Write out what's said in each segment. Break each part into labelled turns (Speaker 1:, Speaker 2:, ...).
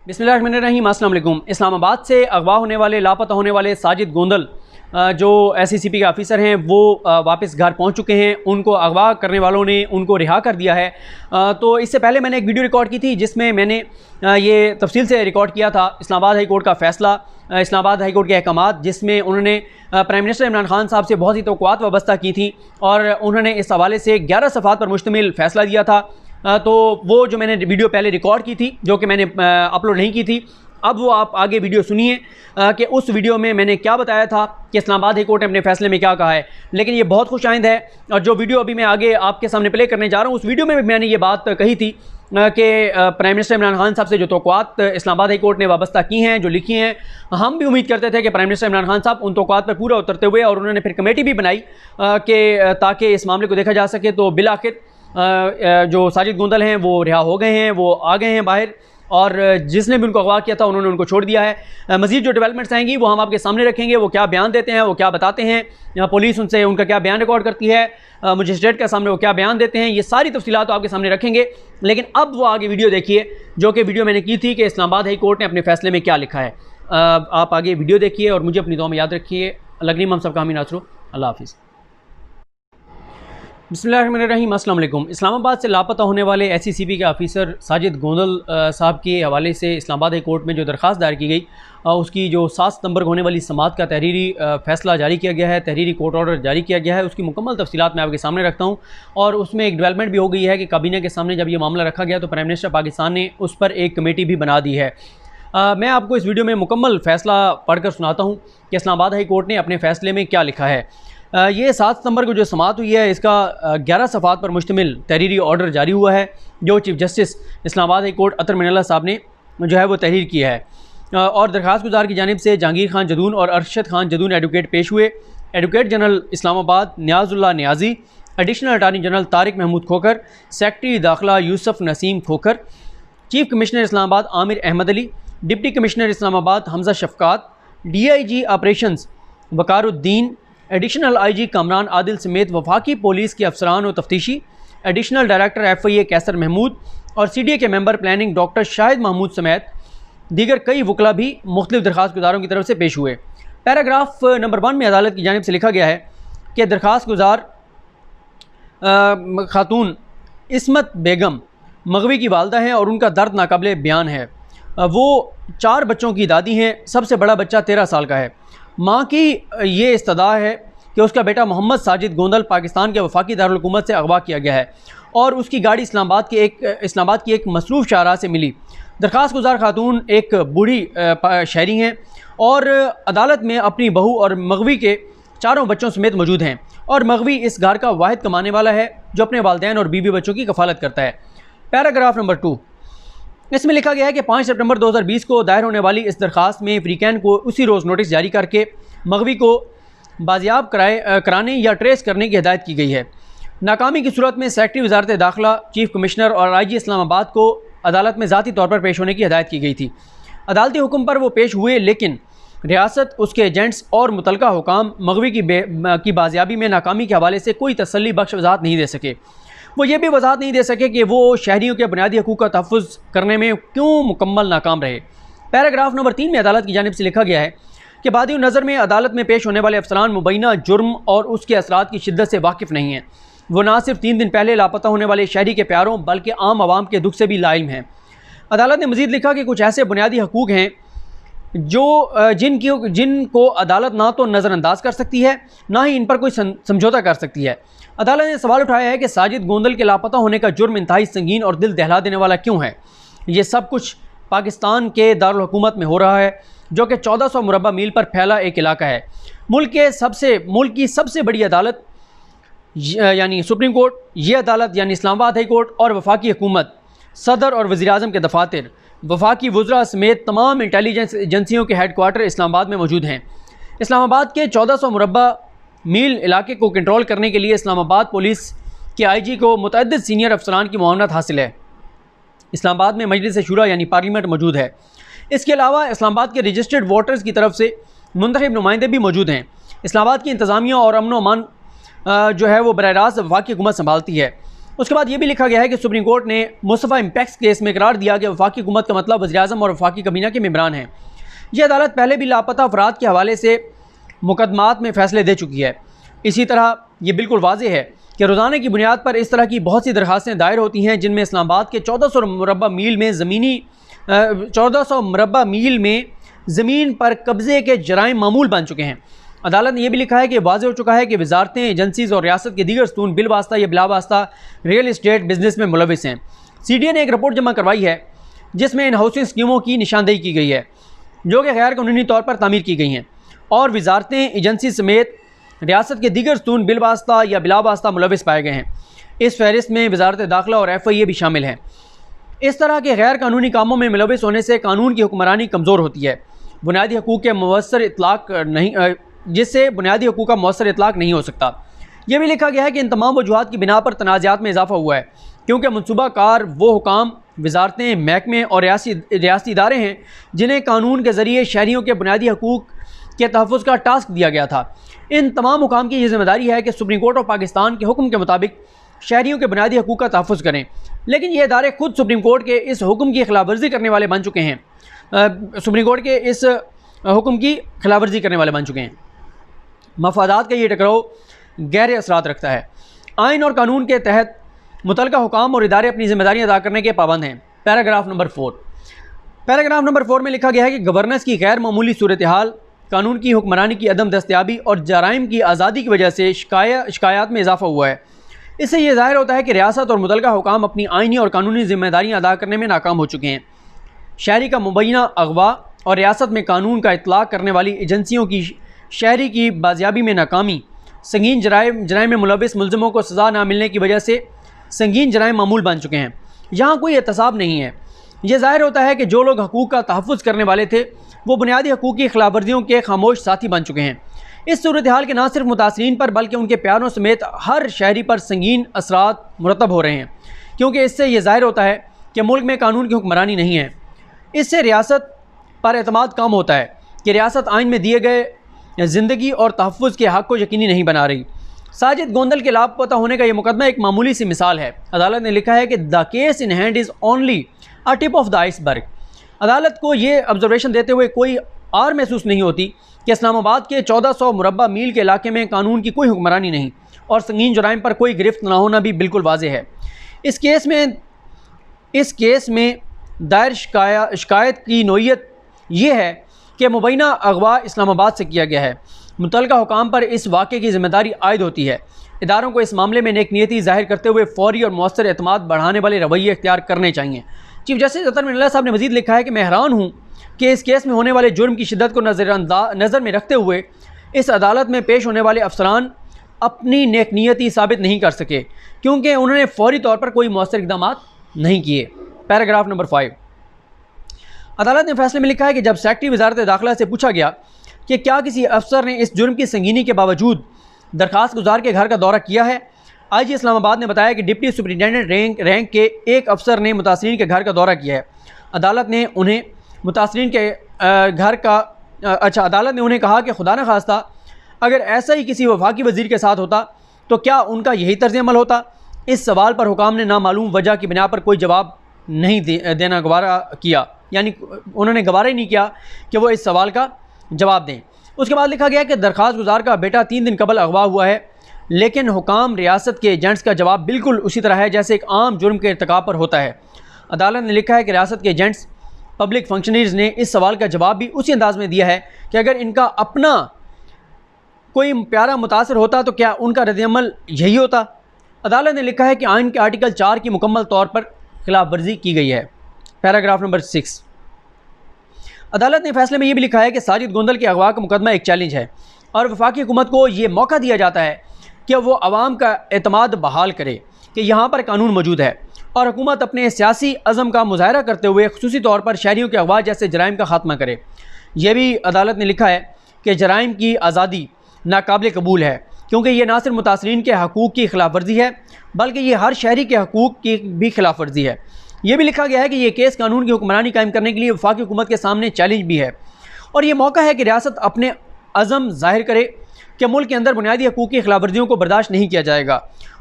Speaker 1: बिस्मिल्लाहिर्रहमानिर्रहीम। अस्सलाम वालेकुम। इस्लामाबाद से अगवा होने वाले, लापता होने वाले साजिद गोंदल जो SCCP के ऑफिसर हैं वो वापस घर पहुंच चुके हैं। उनको अगवा करने वालों ने उनको रिहा कर दिया है। तो इससे पहले मैंने एक वीडियो रिकॉर्ड की थी जिसमें मैंने ये तफसील से रिकॉर्ड किया था इस्लामाबाद हाई कोर्ट का फ़ैसला, इस्लामाबाद हाई कोर्ट के अहकामात, जिसमें उन्होंने प्राइम मिनिस्टर इमरान खान साहब से बहुत सी तवक्कुआत वाबस्ता की थी और उन्होंने इस हवाले से 11 सफ़हात पर मुश्तमिल फ़ैसला दिया था। तो वो जो मैंने वीडियो पहले रिकॉर्ड की थी, जो कि मैंने अपलोड नहीं की थी, अब वो आप आगे वीडियो सुनिए कि उस वीडियो में मैंने क्या बताया था कि इस्लामाबाद हाई कोर्ट ने अपने फ़ैसले में क्या कहा है। लेकिन ये बहुत खुशाइंद है और जो वीडियो अभी मैं आगे आपके सामने प्ले करने जा रहा हूँ उस वीडियो में मैंने ये बात कही थी कि प्राइम मिनिस्टर इमरान खान साहब से जो तवक्कुआत इस्लामाबाद हाई कोर्ट ने वाबस्ता की हैं, जो लिखी हैं, हम भी उम्मीद करते थे कि प्राइम मिनिस्टर इमरान खान साहब उन तवक्कुआत पर पूरा उतरते हुए, और उन्होंने फिर कमेटी भी बनाई कि ताकि इस मामले को देखा जा सके। तो बिल आखिर जो साजिद गोंदल हैं वो रिहा हो गए हैं, वो आ गए हैं बाहर, और जिसने भी उनको अगवा किया था उन्होंने उनको छोड़ दिया है। मज़ीद जो डेवलपमेंट्स आएंगी वो हम आपके सामने रखेंगे, वो क्या बयान देते हैं, वो क्या बताते हैं, पुलिस उनसे उनका क्या बयान रिकॉर्ड करती है, मजिस्ट्रेट के सामने वो क्या बयान देते हैं, ये सारी तफसीलात तो आपके सामने रखेंगे। लेकिन अब वो आगे वीडियो देखिए जो कि वीडियो मैंने की थी कि इस्लामाबाद हाई कोर्ट ने अपने फ़ैसले में क्या लिखा है। आप आगे वीडियो देखिए और मुझे अपनी दुआ में याद रखिए। अल्लाह करीम हम सब का हामी नासरो। अल्लाह हाफिज़। बिस्मिल्लाहिर्रहमानिर्रहीम। अस्सलाम वालेकुम। इस्लामाबाद से लापता होने वाले SCCP के ऑफिसर साजिद गोंदल साहब के हवाले से इस्लामाबाद हाई कोर्ट में जो दरख्वास्त दायर की गई, उसकी जो 7 सितंबर को होने वाली समाअत का तहरीरी फ़ैसला जारी किया गया है, तहरीरी कोर्ट ऑर्डर जारी किया गया है, उसकी मुकम्मल तफसीलात मैं आपके सामने रखता हूँ। और उसमें एक डेवलपमेंट भी हो गई है कि काबीना के सामने जब ये मामला रखा गया तो प्राइम मिनिस्टर पाकिस्तान ने उस पर एक कमेटी भी बना दी है। मैं आपको इस वीडियो में मुकम्मल फ़ैसला पढ़कर सुनाता हूँ कि इस्लामाबाद हाई कोर्ट ने अपने फ़ैसले में क्या लिखा है। ये 7 सितंबर को जो समाअत हुई है इसका 11 सफ़हात पर मुश्तमिल तहरीरी ऑर्डर जारी हुआ है, जो chief justice Islamabad high court Athar Minallah साहब ने जो है वो तहरीर किया है। और दरख्वास्त गुजार की जानिब से जहांगीर खान जदून और अरशद खान जदून एडवोकेट पेश हुए। Advocate general Islamabad Niazullah Niazi, additional attorney general Tariq Mahmood Khokhar, secretary दाखिला Yusuf Naseem Khokhar, chief commissioner Islamabad Aamir Ahmed Ali, deputy commissioner Islamabad Hamza Shafqat, DIG operations Waqaruddin, additional IG Kamran Adil समेत वफाकी पुलिस के अफसरान और तफ्तीशी, additional director FIA Qaiser Mahmood और CDA के member planning doctor Shahid Mahmood समेत दीगर कई वकला भी मुख्तलिफ दरख्वास्त गुजारों की तरफ से पेश हुए। पैराग्राफ नंबर 1 में अदालत की जानिब से लिखा गया है कि दरख्वास्त गुजार खातून इस्मत बेगम मगवी की वालदा हैं और उनका दर्द नाकाबिले बयान है। वो 4 बच्चों की दादी हैं। सबसे बड़ा बच्चा 13 साल का है। माँ की ये इस्तदा है कि उसका बेटा मोहम्मद साजिद गोंदल पाकिस्तान के वफाकी दारुल हुकूमत से अगवा किया गया है और उसकी गाड़ी इस्लामाबाद की एक मसरूफ़ शाहराह से मिली। दरख्वास्त गुजार खातून एक बूढ़ी शहरी हैं और अदालत में अपनी बहू और मगवी के 4 बच्चों समेत मौजूद हैं, और मगवी इस घर का वाहिद कमाने वाला है जो अपने वालिदैन और बीवी बच्चों की कफ़ालत करता है। पैराग्राफ नंबर 2, इसमें लिखा गया है कि 5 सितंबर 2020 को दायर होने वाली इस दरख्वास्त में फ्रीकैन को उसी रोज़ नोटिस जारी करके मगवी को बाजियाब कराने या ट्रेस करने की हिदायत की गई है। नाकामी की सूरत में सेक्रेटरी वजारत दाखिला, चीफ कमिश्नर और IG इस्लामाबाद को अदालत में ज़ाती तौर पर पेश होने की हिदायत की गई थी। अदालती हुक्म पर वो पेश हुए, लेकिन रियासत, उसके एजेंट्स और मुतलका हुकाम मगवी की बाजियाबी में नाकामी के हवाले से कोई तसल्ली बख्श वजाहत नहीं दे सके। वो ये भी वजाहत नहीं दे सके कि वो शहरियों के बुनियादी हकूक़ का तहफ़्फ़ुज़ करने में क्यों मुकम्मल नाकाम रहे। पैराग्राफ नंबर 3 में अदालत की जानिब से लिखा गया है कि बादी नज़र में अदालत में पेश होने वाले अफसरान मुबैना जुर्म और उसके असरात की शिद्दत से वाकिफ़ नहीं हैं। वो ना सिर्फ 3 दिन पहले लापता होने वाले शहरी के प्यारों बल्कि आम आवाम के दुख से भी लाइम हैं। अदालत ने मज़ीद लिखा कि कुछ ऐसे बुनियादी हकूक़ हैं जो जिनको अदालत ना तो नज़रअंदाज कर सकती है, ना ही इन पर कोई समझौता कर सकती है। अदालत ने सवाल उठाया है कि साजिद गोंदल के लापता होने का जुर्म इंतहाई संगीन और दिल दहला देने वाला क्यों है। ये सब कुछ पाकिस्तान के दारुल हुकूमत में हो रहा है, जो कि 1400 मुरबा मील पर फैला एक इलाका है। मुल्क की सबसे बड़ी अदालत यानी सुप्रीम कोर्ट, ये अदालत यानी इस्लामाबाद हाई कोर्ट और वफाकी हुकूमत, सदर और वज़ीर-ए-आज़म के दफातर, वफाकी वुज़रा समेत तमाम इंटेलिजेंस एजेंसियों के हेडक्वार्टर इस्लामाबाद में मौजूद हैं। इस्लामाबाद के 1400 मुरबा मील इलाके को कंट्रोल करने के लिए इस्लामाबाद पुलिस के IG को मुतअद्दिद सीनियर अफसरान की मुआवनत हासिल है। इस्लामाबाद में मजलिस शूरा यानी पार्लियामेंट मौजूद है। इसके अलावा इस्लामाबाद के रजिस्टर्ड वोटर्स की तरफ से मुंतखब नुमाइंदे भी मौजूद हैं। इस्लामाबाद की इंतज़ामिया और अमन व अमान जो है वो बरह रास्त वफाकी हुकूमत संभालती है। उसके बाद ये भी लिखा गया है कि सुप्रीम कोर्ट ने मुस्तफ़ा इम्पैक्स केस में करार दिया कि वफाकी हुकूमत का मतलब वज़ीर-ए-आज़म और वफाकी काबीना के मेंबरान हैं। यह अदालत पहले भी लापता अफराद के हवाले से मुकदमात में फ़ैसले दे चुकी है। इसी तरह ये बिल्कुल वाज़ेह है कि रोज़ाना की बुनियाद पर इस तरह की बहुत सी दरखास्तें दायर होती हैं जिनमें इस्लामाबाद के 1400 मुरबा मील में ज़मीन पर कब्ज़े के जराइम मामूल बन चुके हैं। अदालत ने यह भी लिखा है कि वाज़ेह हो चुका है कि वजारतें, एजेंसीज़ और रियासत के दीगर सतून बिलवास्ता या बिलावास्ता रियल इस्टेट बिजनेस में मुलविस हैं। CDA ने एक रिपोर्ट जमा करवाई है जिसमें इन हाउसिंग स्कीमों की निशानदेही की गई है जो कि गैर कानूनी तौर पर तामीर की गई हैं और वजारतें, एजेंसी समेत रियासत के दीगर सतून बिलवास्ता या बिलावास्ता मुलविस पाए गए हैं। इस फहरिस्त में वजारत दाखिला और FIA भी शामिल हैं। इस तरह के गैर कानूनी कामों में मुलविस होने से कानून की हुक्मरानी कमज़ोर होती है, बुनियादी हकूक़ के मवस्सर इतलाक़ नहीं जिससे बुनियादी हकूक़ का मवस्सर इतलाक़ नहीं हो सकता। यह भी लिखा गया है कि इन तमाम वजूहात की बिना पर तनाज़ात में इजाफा हुआ है क्योंकि मनसूबा कार वो हुकाम, वजारतें, महकमे और रियासती इदारे हैं जिन्हें कानून के ज़रिए शहरियों के बुनियादी हकूक़ के तहफ़्फ़ुज़ का टास्क दिया गया था। इन तमाम हुकाम की यह जिम्मेदारी है कि सुप्रीम कोर्ट ऑफ पाकिस्तान के हुक्म के मुताबिक शहरियों के बुनियादी हकूक़ का तहफ़्फ़ुज़ करें, लेकिन ये इदारे खुद सुप्रीम कोर्ट के इस हुक्म की खिलाफवर्जी करने वाले बन चुके हैं। सुप्रीम कोर्ट के इस हुक्म की खिलाफवर्जी करने वाले बन चुके हैं। मफादात का ये टकराव गहरे असरात रखता है। आइन और कानून के तहत मुतलका हुकाम और इदारे अपनी जिम्मेदारियाँ अदा करने के पाबंद हैं। पैराग्राफ नंबर 4 में लिखा गया है कि गवर्नेंस की गैर मामूली सूरत हाल, कानून की हुक्मरानी की अदम दस्तयाबी और जराइम की आज़ादी की वजह से शिकायत में इजाफा हुआ है। इससे यह ज़ाहिर होता है कि रियासत और मुतलका हुकाम अपनी आइनी और कानूनी जिम्मेदारियाँ अदा करने में नाकाम हो चुके हैं। शहरी का मुबैना अगवा और रियासत में कानून का इतलाक़ करने वाली एजेंसियों की शहरी की बाजियाबी में नाकामी, संगीन जराइम में मुलविस मुलज़िमों को सज़ा ना मिलने की वजह से संगीन जराइम मामूल बन चुके हैं। यहाँ कोई एहतसाब नहीं है। यह ज़ाहिर होता है कि जो लोग हकूक़ का तहफ़्फ़ुज़ करने वाले थे वो बुनियादी हकूक़ की खिलाफवर्जियों के खामोश साथी बन चुके हैं। इस सूरत हाल के न सिर्फ मुतासरीन पर बल्कि उनके प्यारों समेत हर शहरी पर संगीन असरात मुरतब हो रहे हैं क्योंकि इससे यह ज़ाहिर होता है कि मुल्क में कानून की हुक्मरानी नहीं है। इससे रियासत पर एतमाद कम होता है कि रियासत आइन में दिए गए ज़िंदगी और तहफ़्फ़ुज़ के हक़ को यकीनी नहीं बना रही। साजिद गोंदल के लापता होने का यह मुकदमा एक मामूली सी मिसाल है। अदालत ने लिखा है कि the case in hand is only a tip of the iceberg. अदालत को ये ऑब्जर्वेशन देते हुए कोई आर महसूस नहीं होती कि इस्लामाबाद के 1400 मुरबा मील के इलाके में कानून की कोई हुक्मरानी नहीं और संगीन जुराइम पर कोई गिरफ्त ना होना भी बिल्कुल वाज़ेह है। इस केस में दायर शिकायत की नोयत यह है कि मुबैना अगवा इस्लामाबाद से किया गया है। मुतलका हुकाम पर इस वाक़े की ज़िम्मेदारी आयद होती है। इदारों को इस मामले में नेक नीयती ज़ाहिर करते हुए फ़ौरी और मौसर एतमाद बढ़ाने वाले रवैये इख्तियार करने चाहिए। चीफ जस्टिस अतर मिनल्ला साहब ने मज़ीद लिखा है कि मैं हैरान हूँ कि इस केस में होने वाले जुर्म की शिद्दत को नज़र में रखते हुए इस अदालत में पेश होने वाले अफसरान अपनी नेक नीयती साबित नहीं कर सके क्योंकि उन्होंने फ़ौरी तौर पर कोई मौसर इक़दाम नहीं किए। पैराग्राफ नंबर 5, अदालत ने फैसले में लिखा है कि जब सेक्रेटरी वज़ारत दाखिला से पूछा गया कि क्या किसी अफसर ने इस जुर्म की संगीनी के बावजूद दरख्वास्त गुजार के घर का दौरा किया है, IG इस्लामाबाद ने बताया कि डिप्टी सुपरिटेंडेंट रैंक के एक अफसर ने मुतासरीन के घर का दौरा किया है। अदालत ने उन्हें मुतासरीन के अदालत ने उन्हें कहा कि खुदा न खास्ता अगर ऐसा ही किसी वफाकी वज़ीर के साथ होता तो क्या उनका यही तर्ज़ अमल होता। इस सवाल पर हुकाम ने नामालूम वजह की बिना पर कोई जवाब नहीं देना गवारा किया, यानी उन्होंने गवारा ही नहीं किया कि वो इस सवाल का जवाब दें। उसके बाद लिखा गया कि दरख्वास्त गुजार का बेटा 3 दिन कबल अगवा हुआ है, लेकिन हुकाम रियासत के एजेंट्स का जवाब बिल्कुल उसी तरह है जैसे एक आम जुर्म के इर्तिकाब पर होता है। अदालत ने लिखा है कि रियासत के एजेंट्स, पब्लिक फंक्शनरीज ने इस सवाल का जवाब भी उसी अंदाज में दिया है कि अगर इनका अपना कोई प्यारा मुतासर होता तो क्या उनका रद्दअमल यही होता। अदालत ने लिखा है कि आइन के आर्टिकल 4 की मुकम्मल तौर पर खिलाफ वर्जी की गई है। पैराग्राफ नंबर 6, अदालत ने फैसले में यह भी लिखा है कि साजिद गोंदल के अगवा का मुकदमा एक चैलेंज है और वफाकी हुकूमत को ये मौका दिया जाता है कि वो आवाम का एतमाद बहाल करे कि यहाँ पर कानून मौजूद है और हुकूमत अपने सियासी अज़म का मुजाहरा करते हुए खुसूसी तौर पर शहरियों के अगवा जैसे जराइम का खात्मा करे। यह भी अदालत ने लिखा है कि जराइम की आज़ादी नाकाबिल कबूल है क्योंकि ये ना सिर्फ मुतासरीन के हकूक़ की खिलाफ वर्जी है बल्कि ये हर शहरी के हकूक़ की भी खिलाफ वर्जी है। यह भी लिखा गया है कि यह केस कानून की हुक्मरानी कायम करने के लिए वफाकी हुकूमत के सामने चैलेंज भी है और ये मौका है कि रियासत अपने अज़म ज़ाहिर करे कि मुल्क के अंदर बुनियादी हकूक़ की खिलाफवर्जियों को बर्दाश्त नहीं किया जाएगा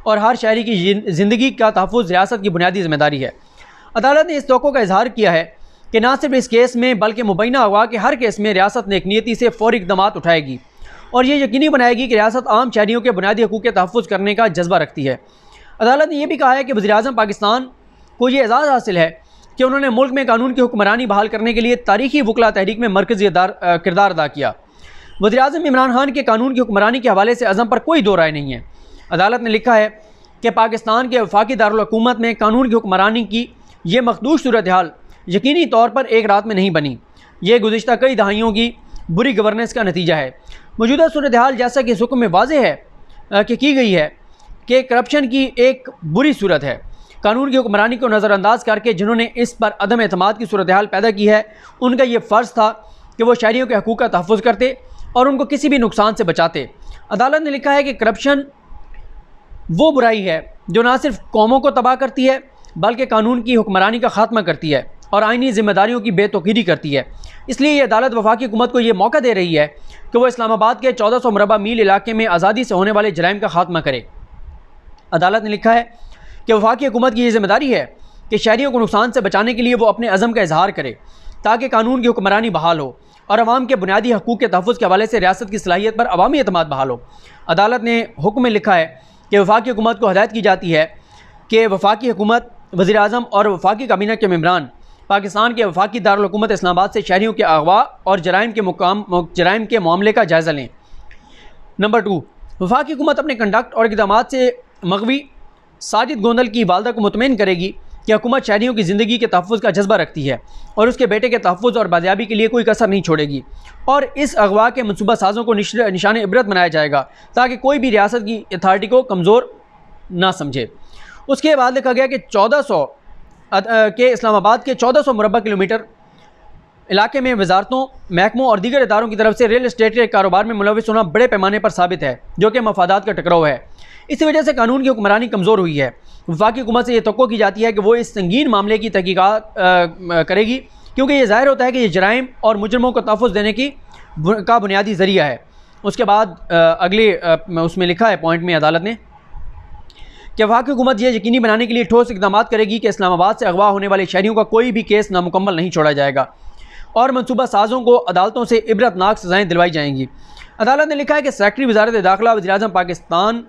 Speaker 1: और हर शहरी की ज़िंदगी का तहफ़्फ़ुज़ रियासत की बुनियादी ज़िम्मेदारी है। अदालत ने इस तवक्को का इजहार किया है कि न सिर्फ इस केस में बल्कि मुबैना अगवा के हर केस में रियासत नेकनीयती से फ़ौरी इक़दाम उठाएगी और ये यकीनी बनाएगी कि रियासत आम शहरियों के बुनियादी हकूक़ के तहफ़्फ़ुज़ करने का जज्बा रखती है। अदालत ने यह भी कहा है कि वज़ीर-ए-आज़म पाकिस्तान को ये एजाज़ हासिल है कि उन्होंने मुल्क में कानून की हुक्मरानी बहाल करने के लिए तारीख़ी वकला तहरीक में मरकज़ी किरदार अदा किया। वज़ीर-ए-आज़म इमरान खान के कानून की हुक्मरानी के हवाले से अज़म पर कोई दो राय नहीं है। अदालत ने लिखा है कि पाकिस्तान के वफाकी दारुल हुकूमत में कानून की हुक्मरानी की ये मखदूश सूरत हाल यकीनी तौर पर एक रात में नहीं बनी, ये गुज़िश्ता कई दहाइयों की बुरी गवर्नेंस का नतीजा है। मौजूदा सूरत हाल जैसा कि इस हुक्म में वाज़ेह है कि की गई है कि करप्शन की एक बुरी सूरत है। कानून की हुक्मरानी को नज़रअंदाज करके जिन्होंने इस पर अदम एतमाद की सूरत हाल पैदा की है, उनका ये फ़र्ज़ था कि वो शहरियों के हकूक़ का तहफ़्फ़ुज़ करते और उनको किसी भी नुकसान से बचाते। अदालत ने लिखा है कि करप्शन वो बुराई है जो ना सिर्फ कौमों को तबाह करती है बल्कि कानून की हुक्मरानी का ख़ात्मा करती है और आइनी ज़िम्मेदारियों की बेतौकीरी करती है। इसलिए ये अदालत वफाकी हुकूमत को ये मौका दे रही है कि वो इस्लामाबाद के 1400 मुरबा मील इलाके में आज़ादी से होने वाले जराइम का ख़ात्मा करे। अदालत ने लिखा है कि वफाकी हुकूमत की ये ज़िम्मेदारी है कि शहरियों को नुकसान से बचाने के लिए वो अपने अज़म का इजहार करे ताकि कानून की हुक्मरानी बहाल हो और अवाम के बुनियादी हकूक़ के तहफ़्फ़ुज़ के हवाले से रियासत की सलाहियत पर अवामी एतमाद बहाल हो। अदालत ने हुक्म में लिखा है कि वफाकी हुकूमत को हदायत की जाती है कि वफाकी हुकूमत, वज़ीर-ए-आज़म और वफाकी काबीना के मेंबरान पाकिस्तान के वफाकी दारुल हुकूमत इस्लामाबाद से शहरियों के अगवा और जराइम के मामले का जायज़ा लें। नंबर 2, वफाकी हुकूमत अपने कंडक्ट और इक़दामात से मग़वी साजिद गोंदल की वालदा को मुतमईन करेगी कि हुकूमत शहरियों की ज़िंदगी के तहफ़्फ़ुज़ का जज्बा रखती है और उसके बेटे के तहफ़्फ़ुज़ और बाज़ियाबी के लिए कोई कसर नहीं छोड़ेगी और इस अगवा के मनसूबा साज़ों को निशान इबरत बनाया जाएगा ताकि कोई भी रियासत की अथॉरिटी को कमज़ोर ना समझे। उसके बाद लिखा गया कि 1400 के इस्लामाबाद के 1400 मुरबा किलोमीटर इलाके में वजारतों, महकमों और दीगर इदारों की तरफ से रियल इस्टेट के कारोबार में मुलविस होना बड़े पैमाने पर साबित है जो कि मफादात का टकराव है। इसी वजह से कानून की हुक्मरानी कमज़ोर हुई है। वफाकी हुकूमत से ये तवक्को की जाती है कि वो इस संगीन मामले की तहकीकात करेगी क्योंकि ये ज़ाहिर होता है कि ये जराइम और मुजरमों को तहफ़्फ़ुज़ देने का बुनियादी ज़रिया है। उसके बाद अगले उसमें लिखा है पॉइंट में अदालत ने कि वफाकी हुकूमत ये यकीनी बनाने के लिए ठोस इक़दाम करेगी कि इस्लामाबाद से अगवा होने वाले शहरियों का कोई भी केस नामुकम्मल नहीं छोड़ा जाएगा और मनसूबा साज़ों को अदालतों से इबरतनाक सज़ाएँ दिलवाई जाएंगी। अदालत ने लिखा है कि सेक्रेटरी वज़ारत दाखिला, वज़ीर-ए-आज़म पाकिस्तान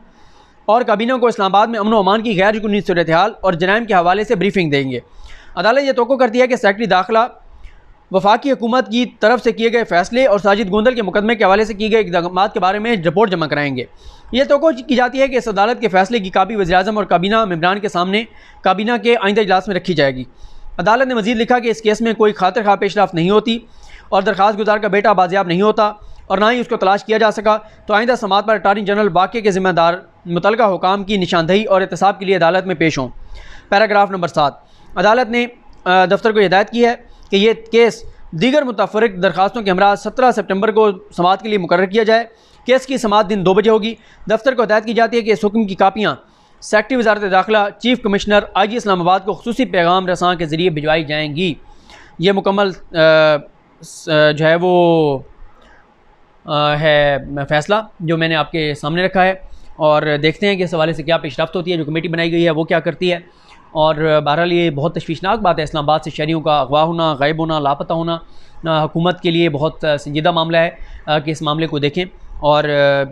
Speaker 1: और काबीना को इस्लामाबाद में अमन व अमान की गैर यकीनी सूरत हाल और जराइम के हवाले से ब्रीफिंग देंगे। अदालत ये तवक्को करती है कि सेक्रेटरी दाखिला वफाकी हुकूमत की तरफ से किए गए फ़ैसले और साजिद गोंदल के मुकदमे के हवाले से किए गए इक़दाम के बारे में रिपोर्ट जमा कराएंगे। यह तवक्को की जाती है कि इस अदालत के फ़ैसले की कापी वज़ीर-ए-आज़म और काबीना मेंबरान के सामने काबीना के आइंदा इजलास में रखी जाएगी। अदालत ने मज़ीद लिखा कि इस केस में कोई खातिर खा पेशरफ नहीं होती और दरख्वास्त गुजार का बेटा बाजियाब नहीं होता और ना ही उसको तलाश किया जा सका तो आइंदा समात पर अटार्नी जनरल वाक़े के ज़िम्मेदार मुतलका हुकाम की निशानदही और एहतसाब के लिए अदालत में पेश हों। पैराग्राफ नंबर 7, अदालत ने दफ्तर को हिदायत की है कि ये केस दीगर मुतफ़र्रिक़ दरख्वास्तों के हमरा 17 सितंबर को समात के लिए मुकर्रर किया जाए। केस की समात दिन 2 बजे होगी। दफ्तर को हिदायत की जाती है कि इस हुक्म की कापियाँ सेक्रेटरी वज़ारत दाखिला, चीफ़ कमिश्नर IG इस्लामाबाद को खुसूसी पैगाम रसां के ज़रिए भिजवाई जाएंगी। ये मुकम्मल जो है वो है फ़ैसला जो मैंने आपके सामने रखा है और देखते हैं कि इस हवाले से क्या पेशरफ्त होती है। जो कमेटी बनाई गई है वो क्या करती है और बहरहाल ये बहुत तशवीशनाक बात है। इस्लामाबाद से शहरियों का अगवा होना, गायब होना, लापता होना हुकूमत के लिए बहुत संजीदा मामला है कि इस मामले को देखें और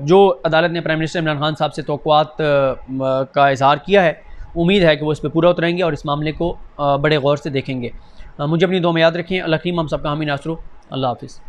Speaker 1: जो अदालत ने प्राइम मिनिस्टर इमरान खान साहब से तवक्कुआत का इजहार किया है, उम्मीद है कि वो इस पर पूरा उतरेंगे और इस मामले को बड़े गौर से देखेंगे। मुझे अपनी दुआ में याद रखें। अल्लाह करीम हम सबका हामी नासरो। अल्लाह हाफ़िज़।